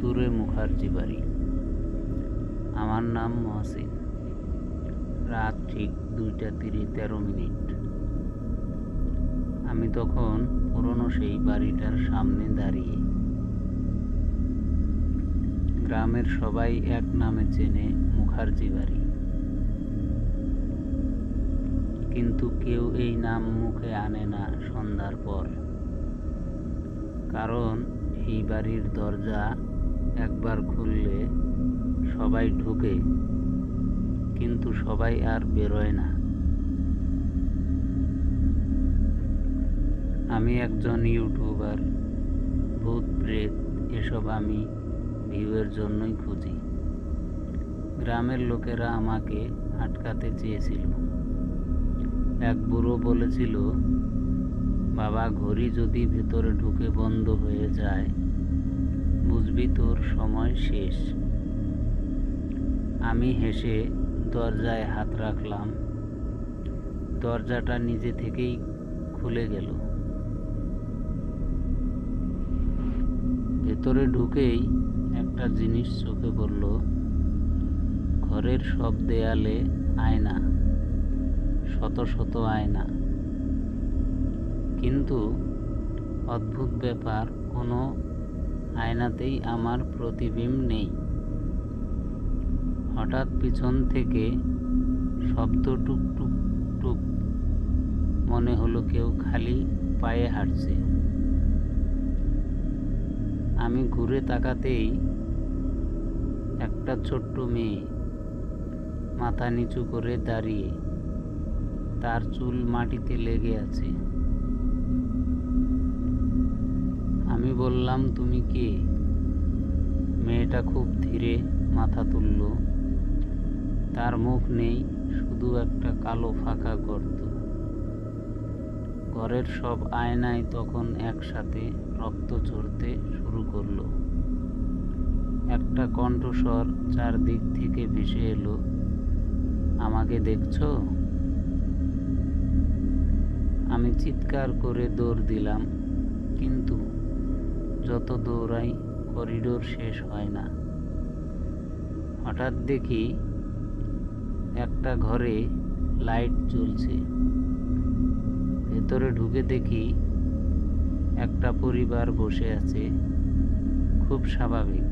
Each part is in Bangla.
উত্তরে মুখার্জি বাড়ি। আমার নাম মহসিন। রাত ঠিক 2:13। আমি তখন পুরনো সেই বাড়িটার সামনে দাঁড়িয়ে। গ্রামের সবাই এক নামে চেনে, মুখার্জি বাড়ি। কিন্তু কেউ এই নাম মুখে আনে না সন্ধ্যার পর, কারণ এই বাড়ির দরজা একবার খুললে সবাই ঢুকে, কিন্তু সবাই আর বেরোয় না। আমি একজন ইউটিউবার, ভূত প্রেত এসব আমি ভিউয়ের জন্যই খুঁজি। গ্রামের লোকেরা আমাকে আটকাতে চেয়েছিল। এক বুড়ো বলেছিল, বাবা, ঘড়ি যদি ভেতরে ঢুকে বন্ধ হয়ে যায়, বুঝবি তোর সময় শেষ। আমি হেসে দরজায় হাত রাখলাম। দরজাটা নিজে থেকেই খুলে গেল। ভেতরে ঢুকেই একটা জিনিস চোখে পড়ল। ঘরের সব দেয়ালে আয়না, শত শত আয়না। কিন্তু অদ্ভুত ব্যাপার, কোনো আয়নাতেই আমার প্রতিবিম্ব নেই। হঠাৎ পিছন থেকে শব্দ, টুক টুক টুক। মনে হলো কেউ খালি পায়ে হাঁটছে। আমি ঘুরে তাকাতেই একটা ছোট্ট মেয়ে মাথা নিচু করে দাঁড়িয়ে, তার চুল মাটিতে লেগে আছে। আমি বললাম, তুমি কে? মেয়েটা খুব ধীরে মাথা তুলল। তার মুখ নেই, শুধু একটা কালো ফাঁকা গর্ত। ঘরের সব আয়নায় তখন একসাথে রক্ত ঝরতে শুরু করলো। একটা কণ্ঠস্বর চারদিক থেকে ভেসে এলো, আমাকে দেখছো? আমি চিৎকার করে দৌড় দিলাম, কিন্তু যত দৌড়াই করিডোর শেষ হয় না। হঠাৎ দেখি একটা ঘরে লাইট জ্বলছে। ভেতরে ঢুকে দেখি একটা পরিবার বসে আছে, খুব স্বাভাবিক।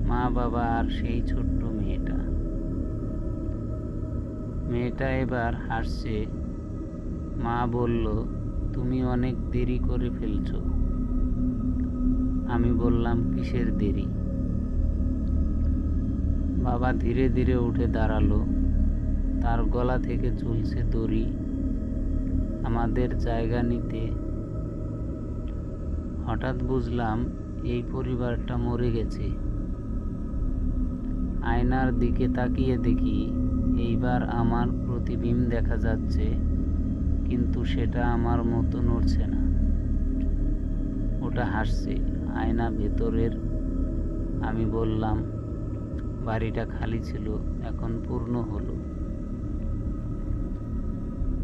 মা, বাবা আর সেই ছোট্ট মেয়েটা। মেয়েটা এবার হাসছে। মা বলল, তুমি অনেক দেরি করে ফেলছো। আমি বললাম, কিসের দেরি? বাবা ধীরে ধীরে উঠে দাঁড়ালো। তার গলা থেকে ঝুলছে দড়ি, আমাদের জায়গা নিতে। হঠাৎ বুঝলাম এই পরিবারটা মরে গেছে। আয়নার দিকে তাকিয়ে দেখি এইবার আমার প্রতিবিম্ব দেখা যাচ্ছে, কিন্তু সেটা আমার মতো নড়ছে না। ওটা হাসছে, আয়না ভেতরের। আমি বললাম, বাড়িটা খালি ছিল, এখন পূর্ণ হলো।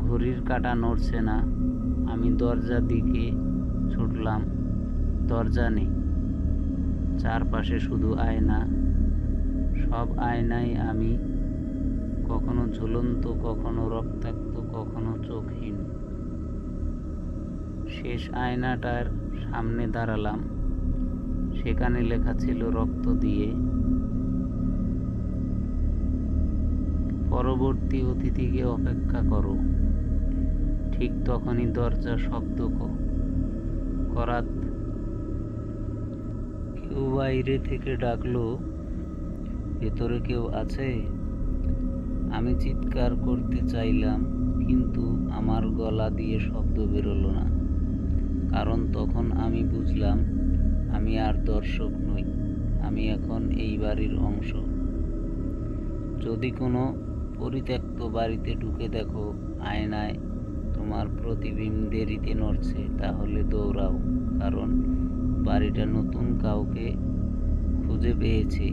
ঘড়ির কাঁটা নড়ছে না। আমি দরজার দিকে ছুটলাম, দরজা নেই। চারপাশে শুধু আয়না। সব আয়নায় আমি, কখনো ঝুলন্ত, কখনো রক্তাক্ত, কখনো চোখহীন। শেষ আয়নাটার সামনে দাঁড়ালাম। সেখানে লেখা ছিল রক্ত দিয়ে, পরবর্তী অতিথিকে অপেক্ষা করো। ঠিক তখনই দরজা শব্দ করাত কেউ বাইরে থেকে ডাকলো, ভেতরে কেউ আছে? আমি চিৎকার করতে চাইলাম, কিন্তু আমার গলা দিয়ে শব্দ বেরোলো না। কারণ তখন আমি বুঝলাম আমি আর দর্শক নই, আমি এখন এই বাড়ির অংশ। যদি কোনো পরিত্যক্ত বাড়িতে ঢুকে দেখো আয়নায় তোমার প্রতিবিম্ব দেরিতে নড়ছে, তাহলে দৌড়াও, কারণ বাড়িটা নতুন কাউকে খুঁজে পেয়েছে।